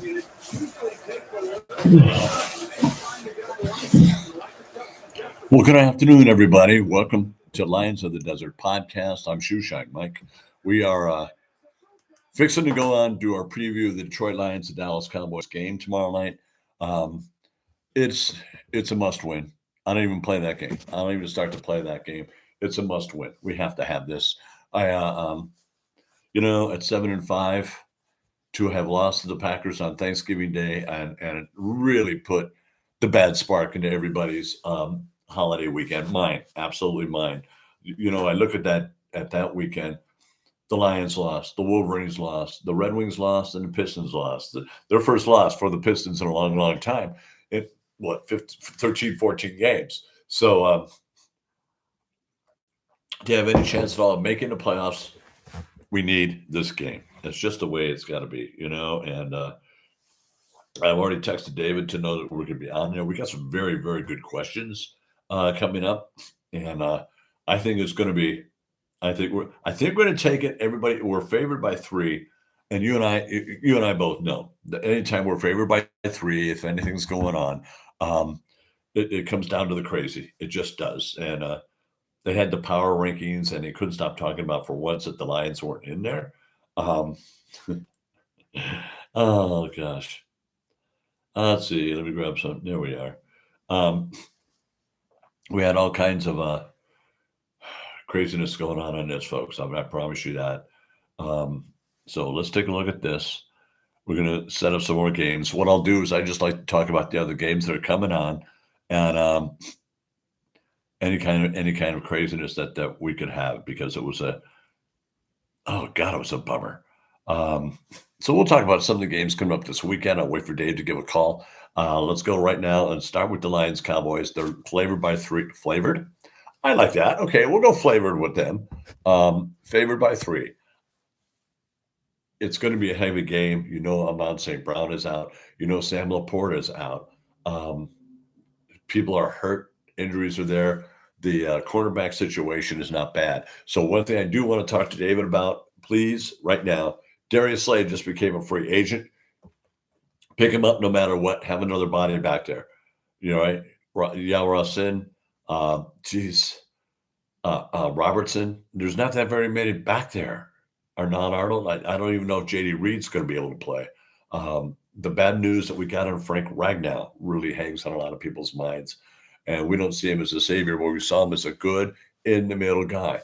Well, good afternoon, everybody. Welcome to Lions of the Desert podcast. I'm Shoeshine Mike. We are fixing to go on do our preview of the Detroit Lions and Dallas Cowboys game tomorrow night. Um, it's a must win. I don't even play that game. I don't even start to play that game. It's a must win. We have to have this. I at 7-5 to have lost to the Packers on Thanksgiving Day and it really put the bad spark into everybody's holiday weekend. Mine, absolutely mine. I look at that weekend. The Lions lost, the Wolverines lost, the Red Wings lost, and the Pistons lost. Their first loss for the Pistons in a long, long time. It 13, 14 games. So to have any chance at all of making the playoffs, we need this game. That's just the way it's got to be, And I've already texted David to know that we're going to be on there. We got some very, very good questions coming up, and I think it's going to be. I think we're going to take it. Everybody, we're favored by 3, and you and I both know that anytime we're favored by 3, if anything's going on, it comes down to the crazy. It just does, and they had the power rankings, and they couldn't stop talking about for once that the Lions weren't in there. Oh gosh. Let's see. Let me grab some. There we are. We had all kinds of craziness going on this, folks. I promise you that. So let's take a look at this. We're going to set up some more games. What I'll do is I just like to talk about the other games that are coming on, and any kind of craziness that we could have, because it was it was a bummer. So we'll talk about some of the games coming up this weekend. I'll wait for Dave to give a call. Let's go right now and start with the Lions Cowboys. They're flavored by 3. Flavored? I like that. Okay, we'll go flavored with them. Favored by 3. It's going to be a heavy game. Amon St. Brown is out. Sam Laporta is out. People are hurt. Injuries are there. The cornerback situation is not bad. So one thing I do want to talk to David about, please, right now, Darius Slade just became a free agent. Pick him up no matter what. Have another body back there. Right? Yao Robertson. There's not that very many back there. Arnon Arnold. I don't even know if J.D. Reed's going to be able to play. The bad news that we got on Frank Ragnow really hangs on a lot of people's minds. And we don't see him as a savior, but we saw him as a good in-the-middle guy.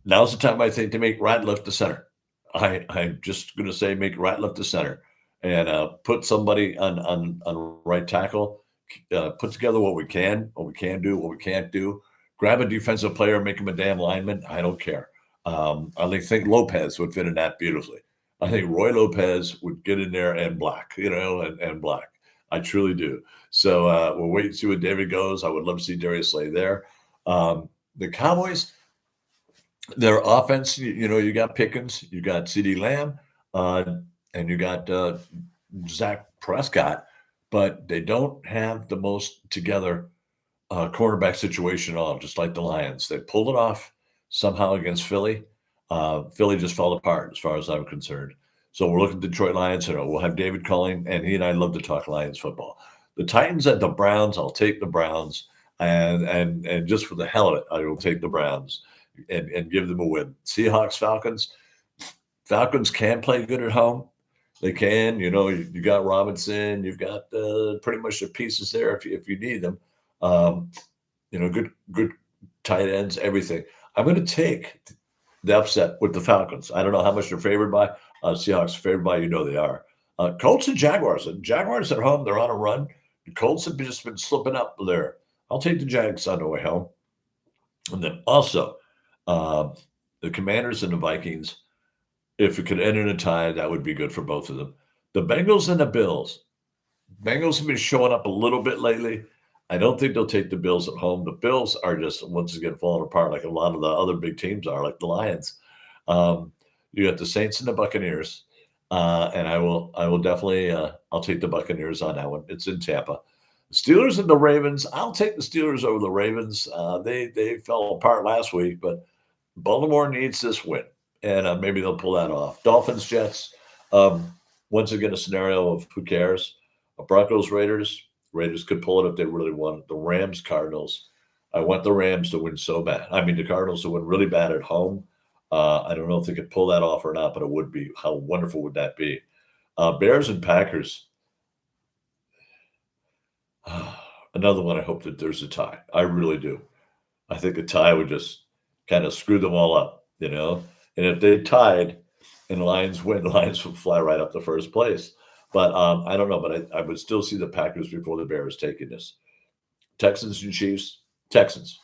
Now's the time, I think, to make Ratliff the center. I'm just going to say make Ratliff the center and put somebody on right tackle, put together what we can do, what we can't do. Grab a defensive player, make him a damn lineman. I don't care. I think Lopez would fit in that beautifully. I think Roy Lopez would get in there and block, and block. I truly do. So we'll wait and see what David goes. I would love to see Darius Slay there. The Cowboys, their offense, you got Pickens, you got CeeDee Lamb, and you got Zach Prescott, but they don't have the most together quarterback situation at all, just like the Lions. They pulled it off somehow against Philly. Philly just fell apart as far as I'm concerned. So we're looking at the Detroit Lions. We'll have David calling, and he and I love to talk Lions football. The Titans at the Browns, I'll take the Browns. And just for the hell of it, I will take the Browns and give them a win. Seahawks, Falcons. Falcons can play good at home. They can. You got Robinson. You've got pretty much the pieces there if you need them. Good tight ends, everything. I'm going to take the upset with the Falcons. I don't know how much they're favored by. Seahawks are favored by, they are. Colts and Jaguars. And Jaguars at home, they're on a run. The Colts have just been slipping up there. I'll take the Jags on the way home. And then also the Commanders and the Vikings. If it could end in a tie, that would be good for both of them. The Bengals and the Bills. Bengals have been showing up a little bit lately. I don't think they'll take the Bills at home. The Bills are just once again falling apart like a lot of the other big teams are, like the Lions. You got the Saints and the Buccaneers, and I will definitely I'll take the Buccaneers on that one. It's in Tampa. Steelers and the Ravens. I'll take the Steelers over the Ravens. They fell apart last week, but Baltimore needs this win, and maybe they'll pull that off. Dolphins, Jets. once again, a scenario of who cares? Broncos, Raiders. Raiders could pull it if they really want. The Rams, Cardinals. I want the Rams to win so bad. I mean, the Cardinals to win really bad at home. I don't know if they could pull that off or not, but it would be. How wonderful would that be? Bears and Packers. Another one. I hope that there's a tie. I really do. I think a tie would just kind of screw them all up, you know. And if they tied and the Lions win, the Lions would fly right up to first place. But I don't know. But I would still see the Packers before the Bears taking this. Texans and Chiefs. Texans.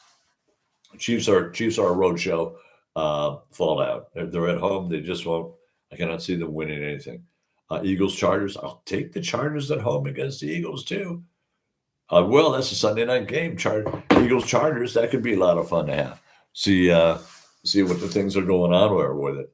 Chiefs are a road show. Fallout. If they're at home, they just won't. I cannot see them winning anything. Eagles Chargers. I'll take the Chargers at home against the Eagles too. Well, that's a Sunday night game. Eagles Chargers. That could be a lot of fun to have. See what the things are going on with it.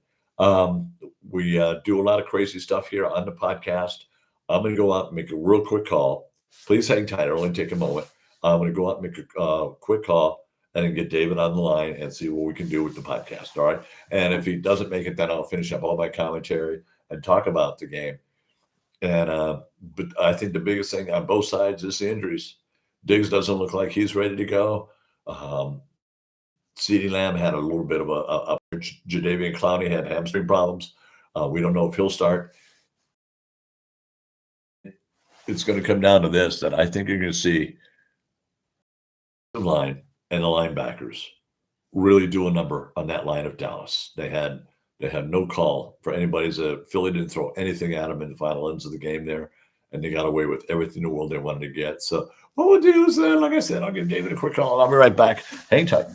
We do a lot of crazy stuff here on the podcast. I'm going to go out and make a real quick call. Please hang tight. It'll only take a moment. I'm going to go out and make a quick call and then get David on the line and see what we can do with the podcast. All right. And if he doesn't make it, then I'll finish up all my commentary and talk about the game. And but I think the biggest thing on both sides is the injuries. Diggs doesn't look like he's ready to go. CeeDee Lamb had a little bit of a Jadeveon Clowney had hamstring problems. We don't know if he'll start. It's going to come down to this, that I think you're going to see the line and the linebackers really do a number on that line of Dallas. They had no call for anybody. Philly didn't throw anything at them in the final ends of the game there, and they got away with everything in the world they wanted to get. So what we'll do is, like I said, I'll give David a quick call, and I'll be right back. Hang tight.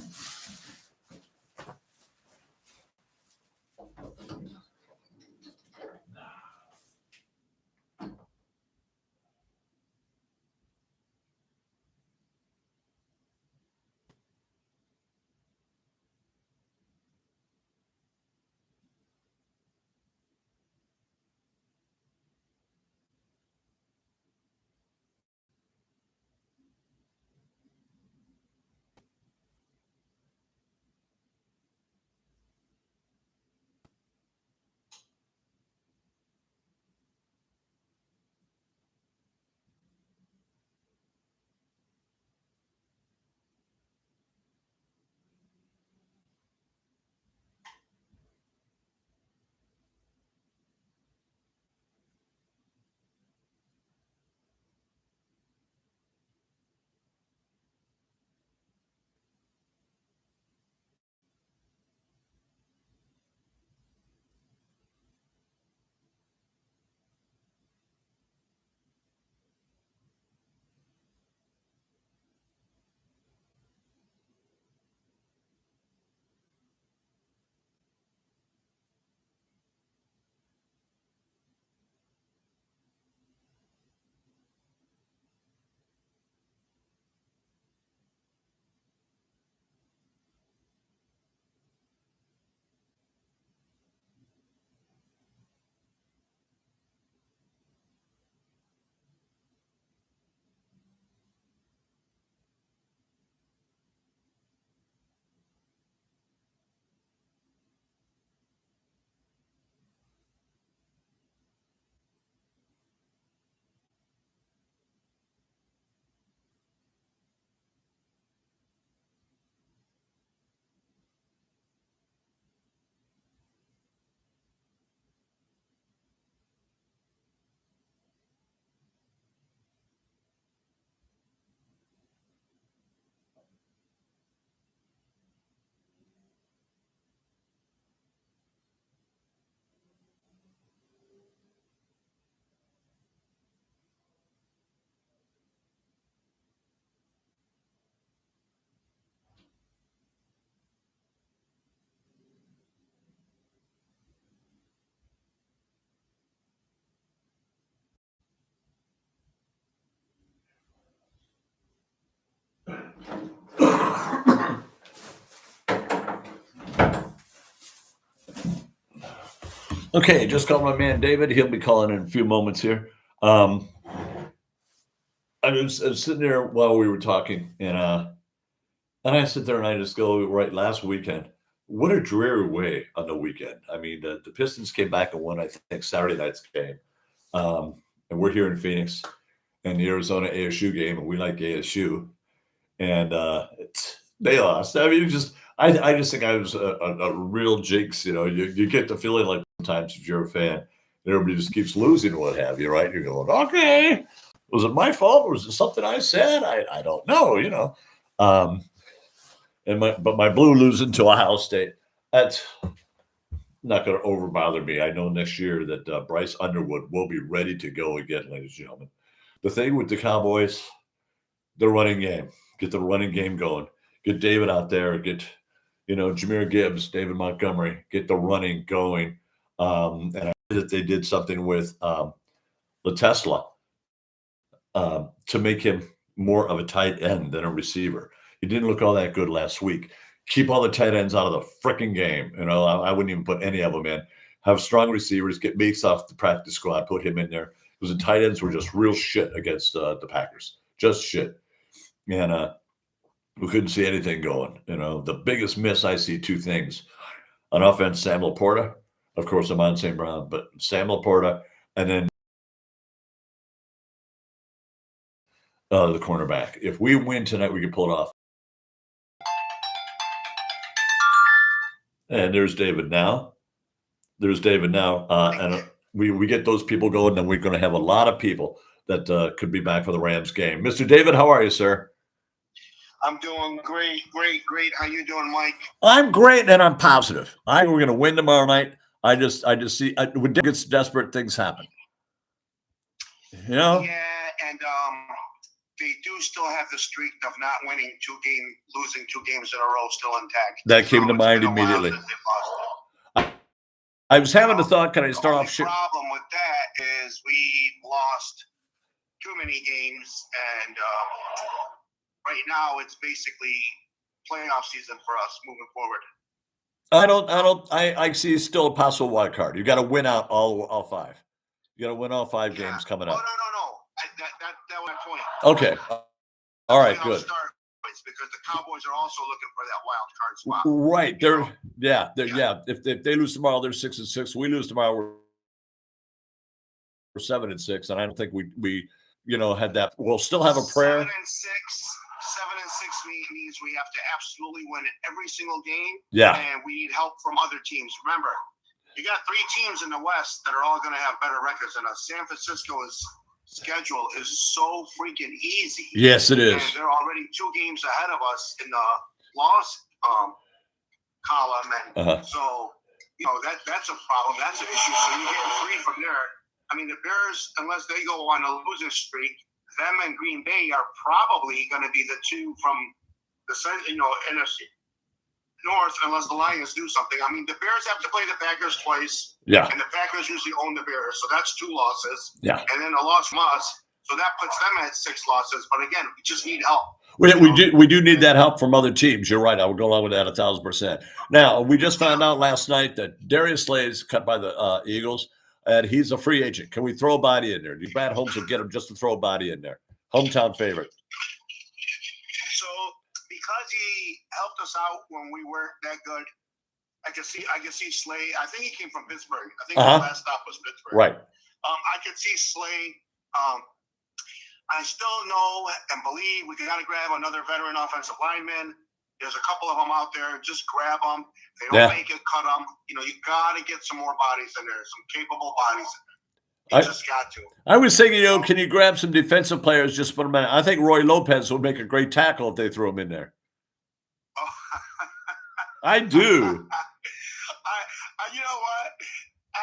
Okay, just called my man David. He'll be calling in a few moments here. I was sitting there while we were talking, and I sit there and I just go, right, last weekend, what a dreary way on the weekend. I mean, the Pistons came back and won, I think, Saturday night's game. And we're here in Phoenix and the Arizona ASU game, and we like ASU. And they lost. I mean, I just think I was a real jinx. You get the feeling like sometimes if you're a fan, everybody just keeps losing, what have you, right? You're going, okay, was it my fault? Was it something I said? I don't know. But my Blue losing to Ohio State, that's not going to over bother me. I know next year that Bryce Underwood will be ready to go again, ladies and gentlemen. The thing with the Cowboys, the running game, get the running game going. Get David out there. Get, Jahmyr Gibbs, David Montgomery. Get the running going. And I heard that they did something with LaTesla to make him more of a tight end than a receiver. He didn't look all that good last week. Keep all the tight ends out of the freaking game. I wouldn't even put any of them in. Have strong receivers. Get Meeks off the practice squad. Put him in there. Because the tight ends were just real shit against the Packers. Just shit. And we couldn't see anything going. The biggest miss, I see two things. On offense, Sam Laporta. Of course, I'm on St. Brown, but Sam Laporta. And then the cornerback. If we win tonight, we can pull it off. And there's David now. And we get those people going, then we're going to have a lot of people that could be back for the Rams game. Mr. David, how are you, sir? I'm doing great. How you doing, Mike? I'm great, and I'm positive. I think we're going to win tomorrow night. I just see when Dick gets desperate, things happen. Yeah, and they do still have the streak of not losing 2 games in a row still intact. That came to mind immediately. I was having a thought. Can I start off? The problem with that is we lost too many games, and right now it's basically playoff season for us moving forward. I see still a possible wild card. You got to win out all 5. You got to win all 5 games coming up. No. That was my point. Okay. All right. Good. Because the Cowboys are also looking for that wild card spot. Right. They're If they lose tomorrow, they're 6-6. We lose tomorrow, we're 7-6, and I don't think we had that. We'll still have a prayer. 7-6 means we have to absolutely win every single game. Yeah. And we need help from other teams. Remember, you got 3 teams in the West that are all going to have better records than us. San Francisco's schedule is so freaking easy. Yes, it is. And they're already 2 games ahead of us in the loss column, and so that's a problem. That's an issue. So you get 3 from there. I mean, the Bears, unless they go on a losing streak, them and Green Bay are probably going to be the 2 from the NFC North, unless the Lions do something. I mean, the Bears have to play the Packers twice. Yeah. And the Packers usually own the Bears, so that's 2 losses. Yeah. And then a loss from us, so that puts them at 6 losses. But again, we just need help. We do need that help from other teams. You're right. I would go along with that 1,000%. Now, we just found out last night that Darius Slay is cut by the Eagles, and he's a free agent. Can we throw a body in there? Do Brad Holmes would get him just to throw a body in there? Hometown favorite. So because he helped us out when we weren't that good, I can see Slay. I think he came from Pittsburgh. I think his last stop was Pittsburgh. Right. I could see Slay. I still know and believe we got to grab another veteran offensive lineman. There's a couple of them out there. Just grab them. If they don't make it, cut them. You got to get some more bodies in there, some capable bodies in there. You just got to. I was thinking, can you grab some defensive players, just put them in? I think Roy Lopez would make a great tackle if they threw him in there. I do. You know what?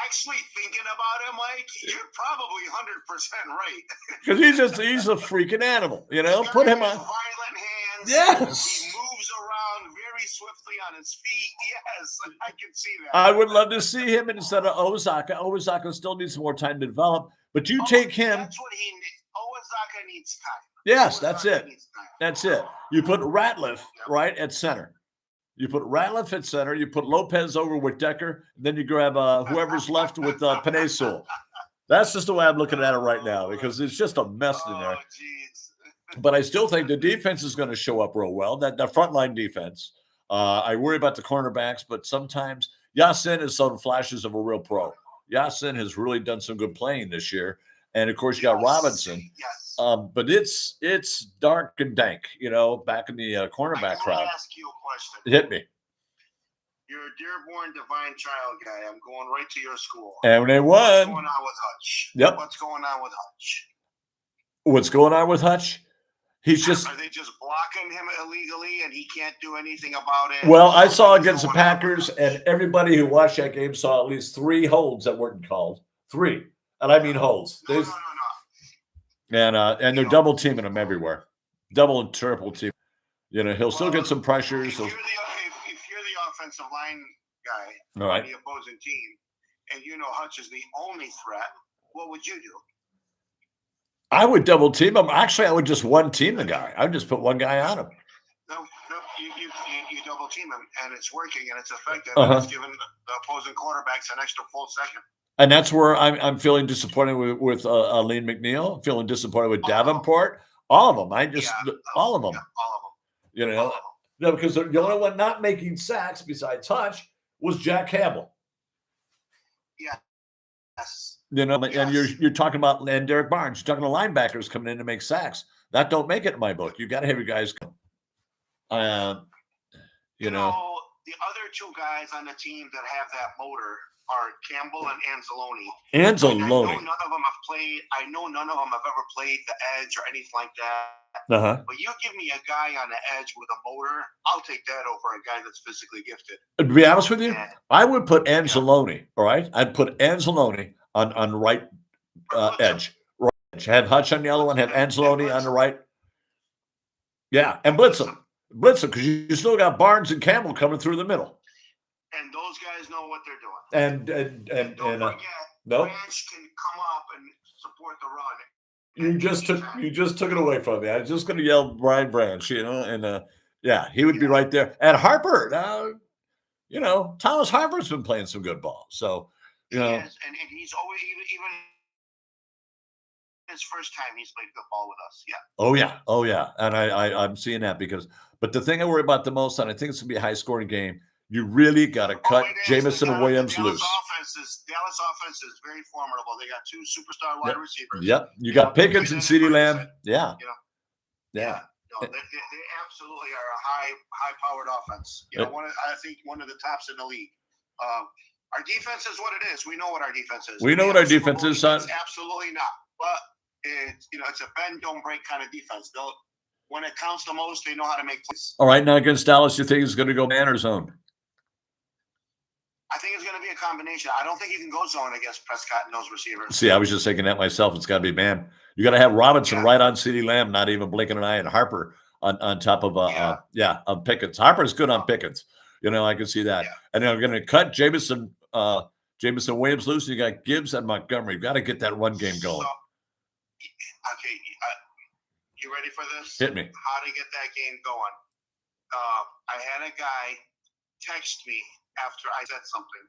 Actually thinking about him, Mike, you're probably 100% right. Because he's a freaking animal, Put him on. Violent hands. Yes. He moves around very swiftly on his feet. Yes, I can see that. I would love to see him instead of Ozaka. Ozaka still needs some more time to develop, but you take him. That's what he needs. Ozaka needs time. Yes, that's it. That's it. You put Ratliff right at center. You put Ratliff at center. You put Lopez over with Decker. Then you grab whoever's left with Penei Sewell. That's just the way I'm looking at it right now because it's just a mess in there. But I still think the defense is going to show up real well. That the frontline defense. I worry about the cornerbacks, but sometimes Yasin is some flashes of a real pro. Yasin has really done some good playing this year. And of course, you got Yes. Robinson. Yes. But it's dark and dank, back in the I cornerback want crowd. to ask you a question. Hit me. You're a Dearborn Divine Child guy. I'm going right to your school. And they won. What's going on with Hutch? Yep. What's going on with Hutch? What's going on with Hutch? Are they just blocking him illegally and he can't do anything about it? Well, I saw against the Packers, and everybody who watched that game saw at least 3 holds that weren't called. 3. And I mean holds. No. And they're double teaming him everywhere. Double and triple team. He'll still get some pressures. If you're the offensive line guy All right. on the opposing team, and Hutch is the only threat, what would you do? I would double team him. Actually, I would just one team the guy. I would just put one guy on him. No, you double team him, and it's working, and it's effective. And it's giving the opposing quarterbacks an extra full second. And that's where I'm feeling disappointed with Aline McNeil. I'm feeling disappointed with Davenport. All of them. All of them. Yeah, all of them. No, because the only one not making sacks besides Hutch was Jack Campbell. Yeah. Yes. And you're talking about and Derek Barnes. You're talking about linebackers coming in to make sacks. That don't make it in my book. You got to have your guys come. The other 2 guys on the team that have that motor are Campbell and Anzalone. I know none of them have played. I know none of them have ever played the edge or anything like that. But you give me a guy on the edge with a motor, I'll take that over a guy that's physically gifted. To be honest with you, I would put Anzalone. All right, I'd put Anzalone on right edge. Right edge. Have Hutch on the other one. Have Anzalone on the right. Yeah, and blitz him because you still got Barnes and Campbell coming through the middle. And those guys know what they're doing. And don't forget, Branch can come up and support the run. You just took it away from me. I was just going to yell Brian Branch, and he would be right there. And Harper, Thomas Harper's been playing some good ball. So, He is, and he's always even his first time he's played good ball with us. Yeah. Oh yeah. And I'm seeing that but the thing I worry about the most, and I think it's gonna be a high scoring game, you really got to cut Jamison and Williams loose. Dallas offense is very formidable. They got 2 superstar wide receivers. Yep. You got Pickens and CeeDee Lamb. Yeah. Yeah. No, they absolutely are a high-powered offense. I think one of the tops in the league. Our defense is what it is. We know what our defense is. We know what our defense is, son. Absolutely not. But it's a bend don't break kind of defense. When it counts the most, they know how to make plays. All right, now against Dallas, you think it's going to go man or zone? I think it's going to be a combination. I don't think you can go zone against Prescott and those receivers. See, I was just thinking that myself. It's got to be man. You got to have Robinson right on CeeDee Lamb, not even blinking an eye, and Harper on top of on Pickens. Harper's good on Pickens. I can see that. Yeah. And they're going to cut Jamison Williams loose. You got Gibbs and Montgomery. You got to get that run game going. Okay, you ready for this? Hit me. How to get that game going? I had a guy text me after I said something.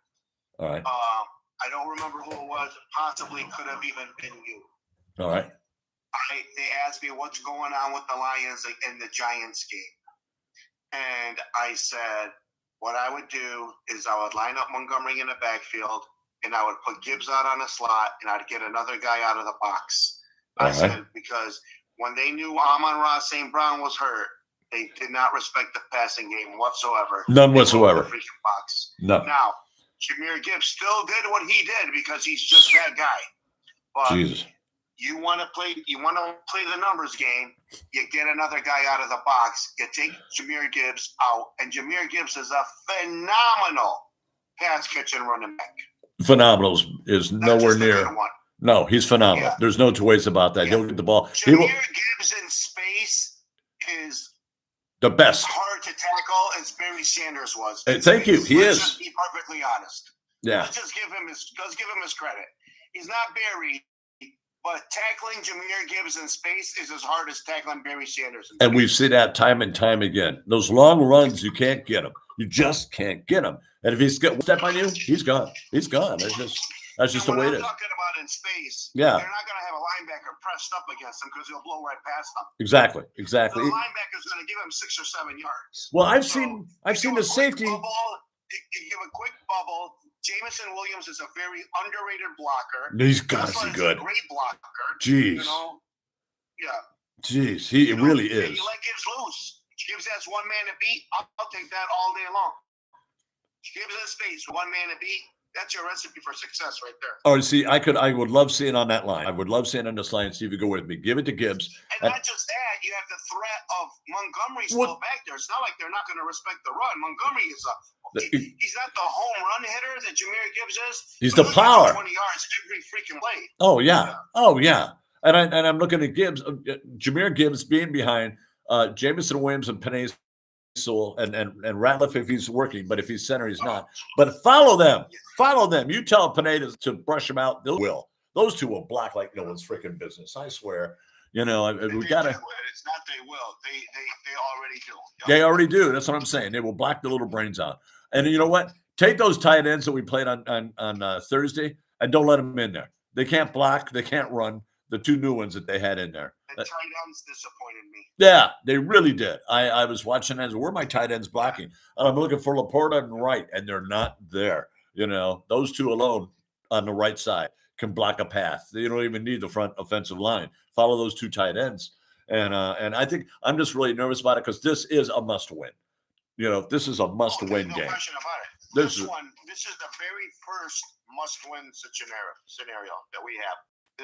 All right. I don't remember who it was. Possibly could have even been you. All right. They asked me what's going on with the Lions in the Giants game. And I said, what I would do is I would line up Montgomery in the backfield, and I would put Gibbs out on a slot, and I'd get another guy out of the box. I said, because when they knew Amon-Ra St. Brown was hurt, they did not respect the passing game whatsoever. None whatsoever. Box. No. Now, Jahmyr Gibbs still did what he did because he's just that guy. But Jesus. You want to play the numbers game, you get another guy out of the box, you take Jahmyr Gibbs out, and Jahmyr Gibbs is a phenomenal pass catching running back. Phenomenal is nowhere near. No, he's phenomenal. Yeah. There's no two ways about that. Yeah. He'll get the ball. Jahmyr Gibbs in space is the best. Hard to tackle as Barry Sanders was. Thank you. He is. Just be perfectly honest. Yeah. Let's give him his credit. He's not Barry, but tackling Jahmyr Gibbs in space is as hard as tackling Barry Sanders. And we've seen that time and time again. Those long runs, you can't get them. You just can't get them. And if he's got one step on you, he's gone. He's gone. That's just the way it is. What I'm talking about in space, yeah. They're not going to have a linebacker pressed up against him because he'll blow right past them. Exactly. The linebacker's going to give him 6 or 7 yards. Well, I've seen the safety. You give a quick bubble, Jamison Williams is a very underrated blocker. He's got to be good. A great blocker. Jeez. You know? Yeah. Jeez, he really is. You let Gibbs loose. Gibbs has one man to beat. I'll take that all day long. Gibbs in space, one man to beat. That's your recipe for success right there. Oh, see, I would love seeing on that line. I would love seeing on this line. See if you go with me. Give it to Gibbs. And not just that, you have the threat of Montgomery still back there. It's not like they're not going to respect the run. Montgomery is he's not the home run hitter that Jahmyr Gibbs is. He's the power. 20 yards every freaking play. Oh yeah. Oh yeah. And I'm looking at Gibbs, Jahmyr Gibbs being behind Jamison Williams and Penei Sewell and Ratliff if he's working, but if he's center, he's not. But follow them. Follow them. You tell Penei to brush them out. They will. Those two will block like no one's freaking business. I swear. You know, we got to. It's not they will. They already do. They already do. That's what I'm saying. They will block the little brains out. And you know what? Take those tight ends that we played on Thursday and don't let them in there. They can't block. They can't run. The two new ones that they had in there. The tight ends disappointed me. Yeah, they really did. I was watching as where my tight ends blocking, and I'm looking for Laporta and right, and they're not there. You know, those two alone on the right side can block a path. You don't even need the front offensive line. Follow those two tight ends, and I think I'm just really nervous about it because this is a must-win. You know, this is a must-win game. No question about it. This is the very first must-win scenario that we have.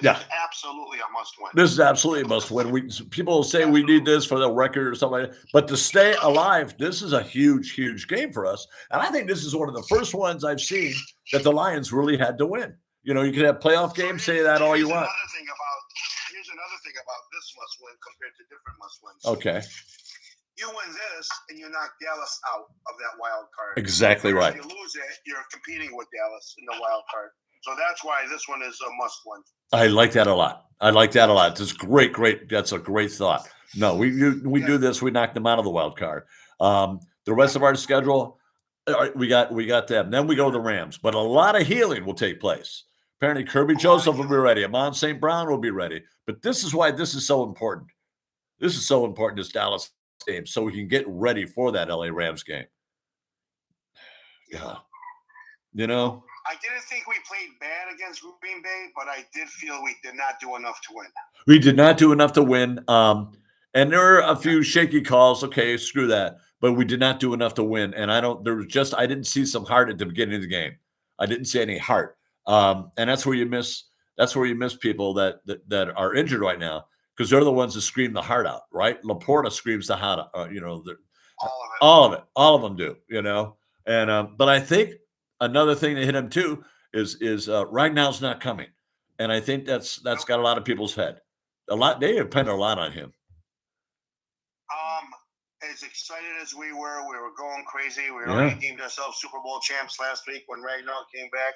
This is absolutely a must-win. This is absolutely a must-win. People say we need this for the record or something like that. But to stay alive, this is a huge, huge game for us. And I think this is one of the first ones I've seen that the Lions really had to win. You know, you can have playoff games, say that all you want. Here's another thing about this must-win compared to different must-wins. Okay. You win this, and you knock Dallas out of that wild card. Exactly right. If you lose it, you're competing with Dallas in the wild card. So that's why this one is a must-win. I like that a lot. It's great. That's a great thought. No, we do this. We knock them out of the wild card. The rest of our schedule, we got them. Then we go to the Rams. But a lot of healing will take place. Apparently, Kirby Joseph will be ready. Amon St. Brown will be ready. But this is why this is so important. This is so important, this Dallas game, so we can get ready for that LA Rams game. Yeah. You know? I didn't think we played bad against Green Bay, but I did feel we did not do enough to win. We did not do enough to win. And there are a few shaky calls. Okay, screw that. But we did not do enough to win. And I didn't see some heart at the beginning of the game. I didn't see any heart. And that's where you miss people that are injured right now, because they're the ones that scream the heart out, right? Laporta screams the heart out, all of them do, you know. And but I think another thing that hit him too is Ragnall's not coming, and I think that's got a lot of people's head. They depend a lot on him. As excited as we were going crazy. We already deemed ourselves Super Bowl champs last week when Ragnar came back.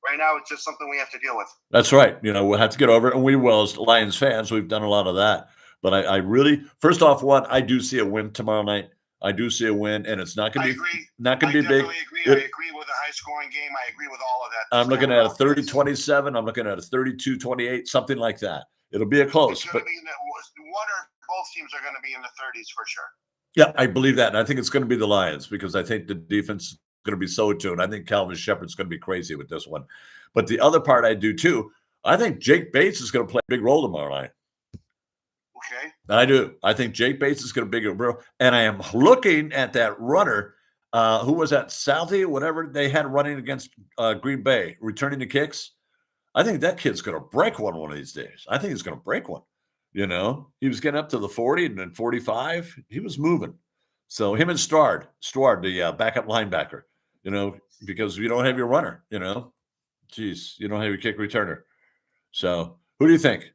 Right now, it's just something we have to deal with. That's right. You know, we'll have to get over it, and we will as Lions fans. We've done a lot of that, but I really, first off, I do see a win tomorrow night. I do see a win, and it's not going to be big. I agree with a high-scoring game. I agree with all of that. I'm looking at a 30-27. I'm looking at a 32-28, something like that. It'll be a close. But one or both teams are going to be in the 30s for sure. Yeah, I believe that, and I think it's going to be the Lions because I think the defense is going to be so attuned. I think Calvin Shepard's going to be crazy with this one. But the other part I do too, I think Jake Bates is going to play a big role tomorrow night. Okay. I do. I think Jake Bates is going to be a big role. And I am looking at that runner. Who was that? Southie, whatever they had running against Green Bay, returning the kicks. I think that kid's going to break one of these days. I think he's going to break one. You know, he was getting up to the 40 and then 45. He was moving. So him and Stroud, the backup linebacker, you know, because you don't have your runner, you know. Geez, you don't have your kick returner. So who do you think?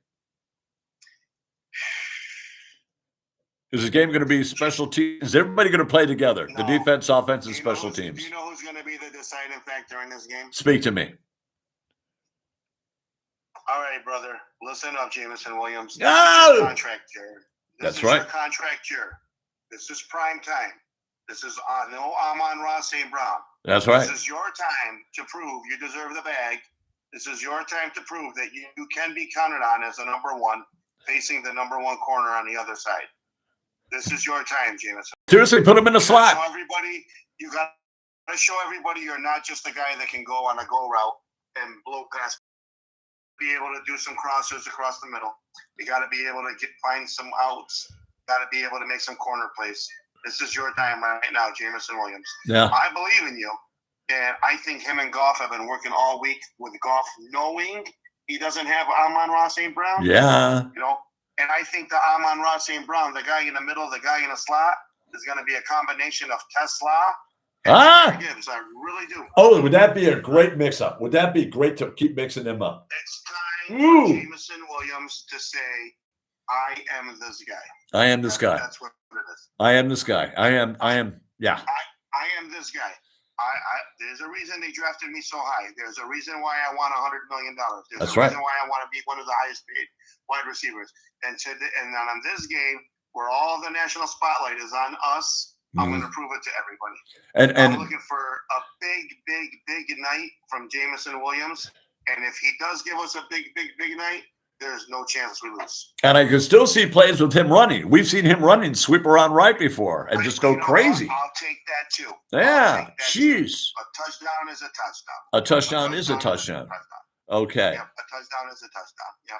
Is this game going to be special teams? Is everybody going to play together? No. The defense, offense, and special teams. Do you know who's going to be the deciding factor in this game? Speak to me. All right, brother. Listen up, Jamison Williams. This is your contract year. That's right. Your contract year. This is prime time. This is no Amon-Ra St. Brown. That's right. This is your time to prove you deserve the bag. This is your time to prove that you can be counted on as a number one, facing the number one corner on the other side. This is your time, Jamison. Seriously, put him in the slot. Show everybody you got I show everybody you're not just a guy that can go on a go route and blow past. Be able to do some crossers across the middle. You got to be able to find some outs. Got to be able to make some corner plays. This is your time right now, Jameson Williams. Yeah. I believe in you. And I think him and Goff have been working all week with Goff knowing he doesn't have Amon-Ra St. Brown. Yeah. You know, and I think the Amon-Ra St. Brown, the guy in the middle, the guy in the slot, is going to be a combination of Tesla and Gibbs. I really do. Oh, would that be a great mix-up? Would that be great to keep mixing them up? It's time for Jameson Williams to say, I am this guy. I am this guy. That's what it is. I am this guy. I am, yeah. I am this guy. There's a reason they drafted me so high. There's a reason why I want $100 million. There's a reason why I want to be one of the highest paid wide receivers. And then on this game, where all the national spotlight is on us, I'm going to prove it to everybody. And I'm looking for a big night from Jameson Williams. And if he does give us a big night, there's no chance we lose. And I can still see plays with him running. We've seen him running, sweep around right before, and just go crazy. I'll take that too. Yeah, jeez. A touchdown is a touchdown. A touchdown is a touchdown. Okay. Yep, a touchdown is a touchdown. Yep.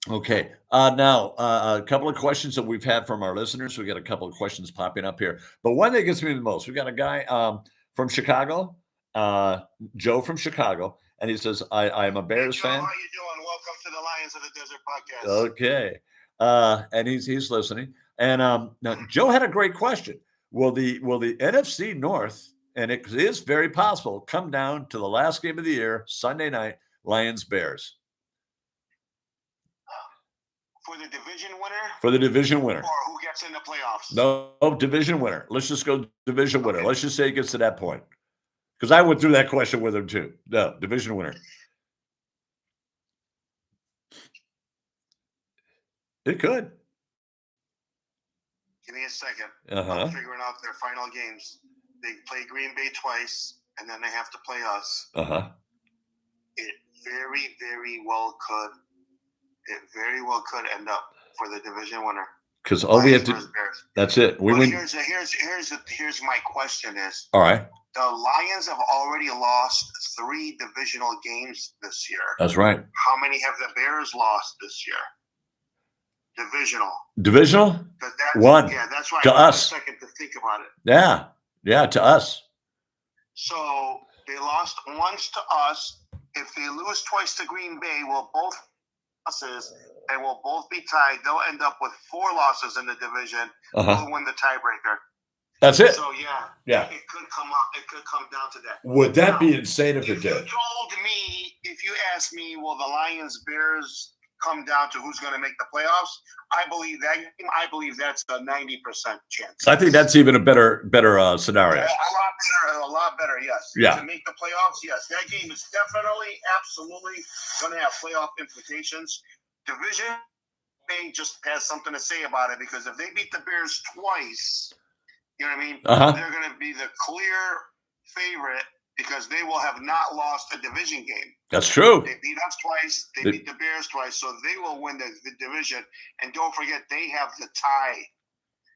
Okay. Now, a couple of questions that we've had from our listeners. We got a couple of questions popping up here. But one that gets me the most, we got a guy from Chicago, Joe from Chicago, and he says, I am a Bears fan. How are you doing? Welcome to the Lions of the Desert podcast. Okay. And he's listening. And now Joe had a great question. Will the NFC North, and it is very possible, come down to the last game of the year, Sunday night, Lions-Bears? For the division winner? For the division winner. Or who gets in the playoffs? No, division winner. Let's just go division winner. Let's just say it gets to that point. Because I went through that question with him too. No, division winner. It could. Give me a second. I'm figuring out their final games. They play Green Bay twice, and then they have to play us. It very well could. It very well could end up for the division winner. Because all we have to. That's it. We win. Here's my question is. All right. The Lions have already lost 3 divisional games this year. That's right. How many have the Bears lost this year? Divisional? One. Yeah, that's right. To us. A second to think about it. Yeah, to us. So they lost once to us. If they lose twice to Green Bay, we'll both losses and we'll both be tied. They'll end up with 4 losses in the division. We'll win the tiebreaker. That's it. So yeah, it could come up. It could come down to that. Would that be insane if it did? If you asked me, will the Lions Bears come down to who's going to make the playoffs? I believe that's a 90% chance. I think that's even a better scenario. A lot better. Yes. Yeah. To make the playoffs, yes, that game is definitely, absolutely going to have playoff implications. Division may just has something to say about it because if they beat the Bears twice. You know what I mean? They're going to be the clear favorite because they will have not lost a division game. That's true. They beat us twice. They beat the Bears twice, so they will win the division. And don't forget, they have the tie.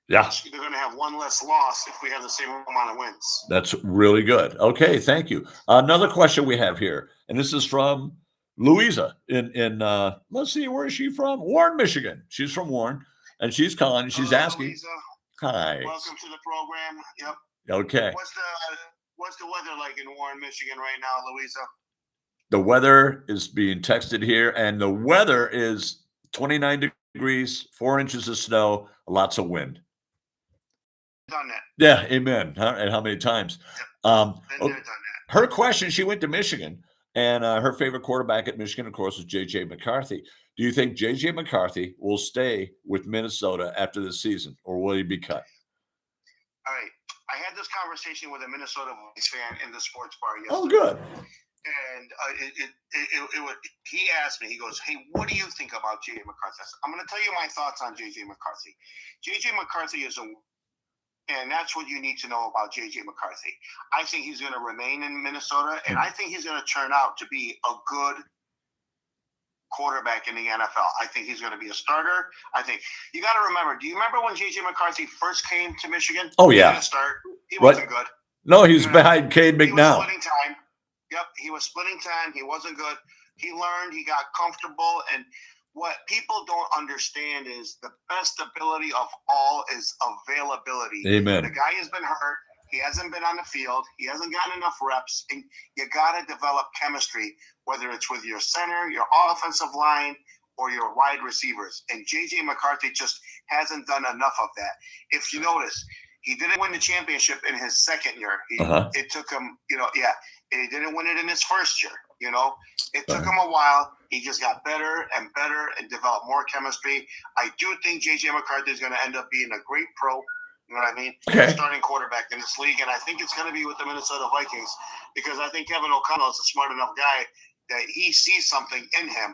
Yeah. They're going to have one less loss if we have the same amount of wins. That's really good. Okay, thank you. Another question we have here, and this is from Louisa in let's see, where is she from? Warren, Michigan. She's from Warren, and she's calling, and she's asking. Louisa. Hi. Welcome to the program. Yep. Okay. What's the weather like in Warren, Michigan right now, Louisa? The weather is being texted here, and the weather is 29 degrees, 4 inches of snow, lots of wind. Done that. Yeah, amen. And how many times? Done that. Her question, she went to Michigan, and her favorite quarterback at Michigan, of course, is J.J. McCarthy. Do you think J.J. McCarthy will stay with Minnesota after this season, or will he be cut? All right. I had this conversation with a Minnesota fan in the sports bar yesterday. Oh, good. And he asked me, he goes, hey, what do you think about J.J. McCarthy? I'm going to tell you my thoughts on J.J. McCarthy. J.J. McCarthy and that's what you need to know about J.J. McCarthy. I think he's going to remain in Minnesota, and I think he's going to turn out to be a good quarterback in the NFL. I think he's going to be a starter. I think you got to remember. Do you remember when J.J. McCarthy first came to Michigan? Oh yeah. He wasn't good. No, he's behind Cade He was McNown. splitting time. Yep, he was splitting time. He wasn't good. He learned. He got comfortable. And what people don't understand is the best ability of all is availability. Amen. The guy has been hurt. He hasn't been on the field. He hasn't gotten enough reps. And you got to develop chemistry, whether it's with your center, your offensive line, or your wide receivers. And J.J. McCarthy just hasn't done enough of that. If you notice, he didn't win the championship in his second year. It took him, he didn't win it in his first year. It took him a while. He just got better and better and developed more chemistry. I do think J.J. McCarthy is going to end up being a great pro. You know what I mean? Okay. Starting quarterback in this league. And I think it's going to be with the Minnesota Vikings because I think Kevin O'Connell is a smart enough guy that he sees something in him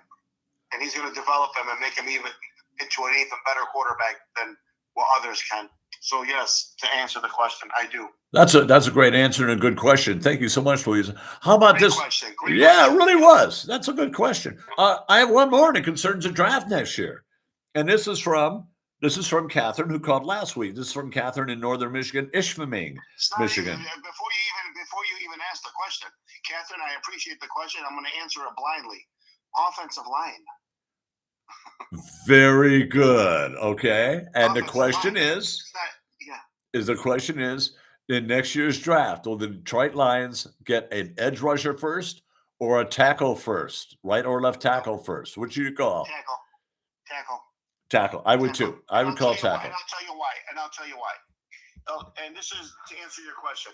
and he's going to develop him and make him even into an even better quarterback than what others can. So, yes, to answer the question, I do. That's a great answer and a good question. Thank you so much, Louise. How about Great this? Question. Yeah, it really was. That's a good question. I have one more, and it concerns the draft next year. And this is from Catherine, who called last week. This is from Catherine in northern Michigan, Ishpeming, Michigan. Before you even ask the question, Catherine, I appreciate the question. I'm going to answer it blindly. Offensive line. Very good. Okay. And the question line. is, in next year's draft, will the Detroit Lions get an edge rusher first or a tackle first, right or left tackle first? What do you call? Tackle. I would too. I would call tackle. And I'll tell you why. And this is to answer your question.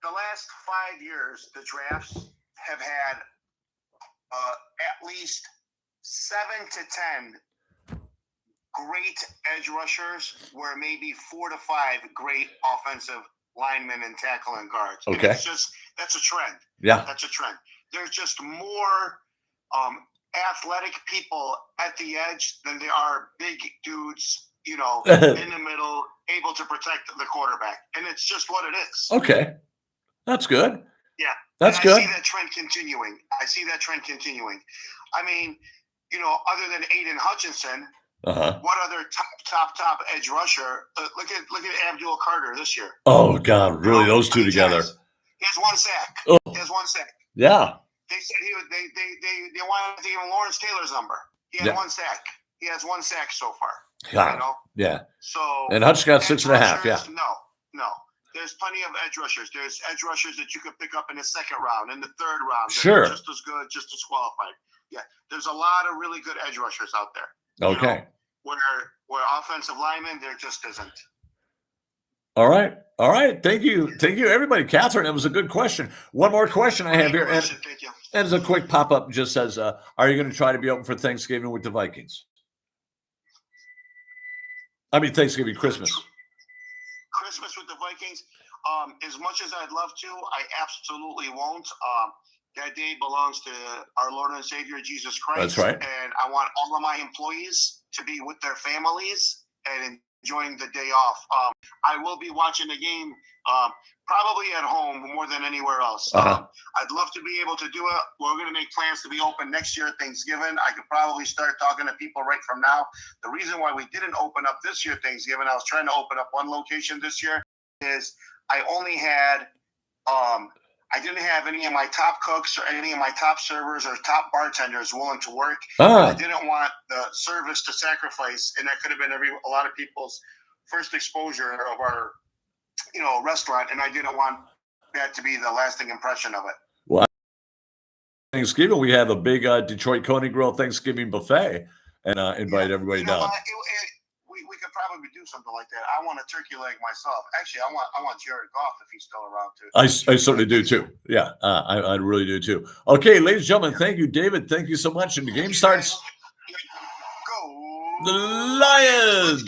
The last 5 years, the drafts have had at least 7 to 10 great edge rushers, where maybe 4 to 5 great offensive linemen and tackle and guards. Okay, and that's a trend. Yeah, that's a trend. There's just more athletic people at the edge than there are big dudes, in the middle, able to protect the quarterback, and it's just what it is. Okay, that's good. Yeah, that's good. I see that trend continuing. I mean, other than Aiden Hutchinson, what other top edge rusher? Look at Abdul Carter this year. Oh God, really? Those two together? He has 1 sack. Oh. He has 1 sack. Yeah. They said they wanted to give him Lawrence Taylor's number. He had 1 sack. He has 1 sack so far. God. Yeah. So and Hutch got 6.5. Yeah. No. There's plenty of edge rushers. There's edge rushers that you could pick up in the second round, in the third round. Sure. Just as good, just as qualified. Yeah. There's a lot of really good edge rushers out there. Okay. Where offensive linemen, there just isn't. All right. Thank you, everybody. Catherine, that was a good question. One more question I have here, and as a quick pop-up, just says, are you going to try to be open for Thanksgiving with the Vikings? I mean, Christmas. Christmas with the Vikings. As much as I'd love to, I absolutely won't. That day belongs to our Lord and Savior, Jesus Christ. That's right. And I want all of my employees to be with their families and enjoying the day off. I will be watching the game probably at home more than anywhere else. I'd love to be able to do it. We're going to make plans to be open next year at Thanksgiving. I could probably start talking to people right from now. The reason why we didn't open up this year Thanksgiving, I was trying to open up one location this year, is I only had I didn't have any of my top cooks or any of my top servers or top bartenders willing to work. I didn't want the service to sacrifice, and that could have been a lot of people's first exposure of our, restaurant, and I didn't want that to be the lasting impression of it. Well, Thanksgiving, we have a big Detroit Coney Grill Thanksgiving buffet, and invite everybody down. We could probably do something like that. I want a turkey leg myself. Actually, I want Jared Goff if he's still around too. I certainly do too. Yeah, I really do too. Okay, ladies and gentlemen, thank you, David. Thank you so much. And the game starts. Go the Lions.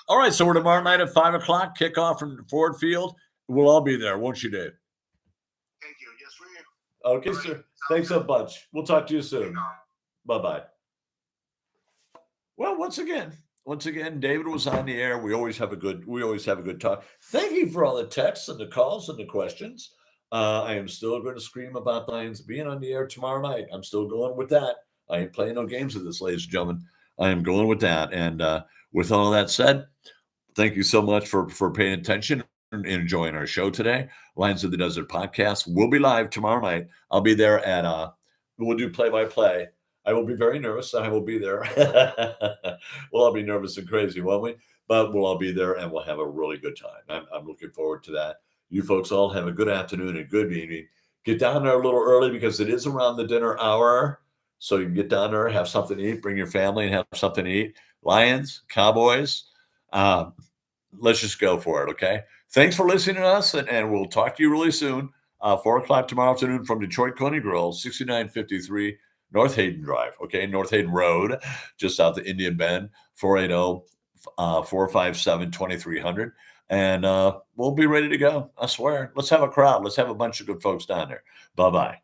All right, so we're tomorrow night at 5:00 kickoff from Ford Field. We'll all be there, won't you, Dave? Thank you. Yes, we will. Okay, sir. Thanks a bunch. We'll talk to you soon. Bye-bye. Well, once again, David was on the air. We always have a good talk. Thank you for all the texts and the calls and the questions. I am still going to scream about the Lions being on the air tomorrow night. I'm still going with that. I ain't playing no games with this, ladies and gentlemen. I am going with that. And with all that said, thank you so much for paying attention. enjoying our show today. Lions of the Desert podcast will be live tomorrow night. I'll be there at we'll do play-by-play. I will be very nervous. I will be there. We'll all be nervous and crazy, won't we? But we'll all be there and we'll have a really good time. I'm looking forward to that. You folks all have a good afternoon and good evening. Get down there a little early because it is around the dinner hour. So you can get down there, have something to eat, bring your family and have something to eat. Lions, Cowboys, let's just go for it, okay? Thanks for listening to us, and we'll talk to you really soon. 4 o'clock tomorrow afternoon from Detroit Coney Grill, 6953 North Hayden Drive, okay? North Hayden Road, just south of Indian Bend, 480-457-2300. And we'll be ready to go. I swear. Let's have a crowd. Let's have a bunch of good folks down there. Bye-bye.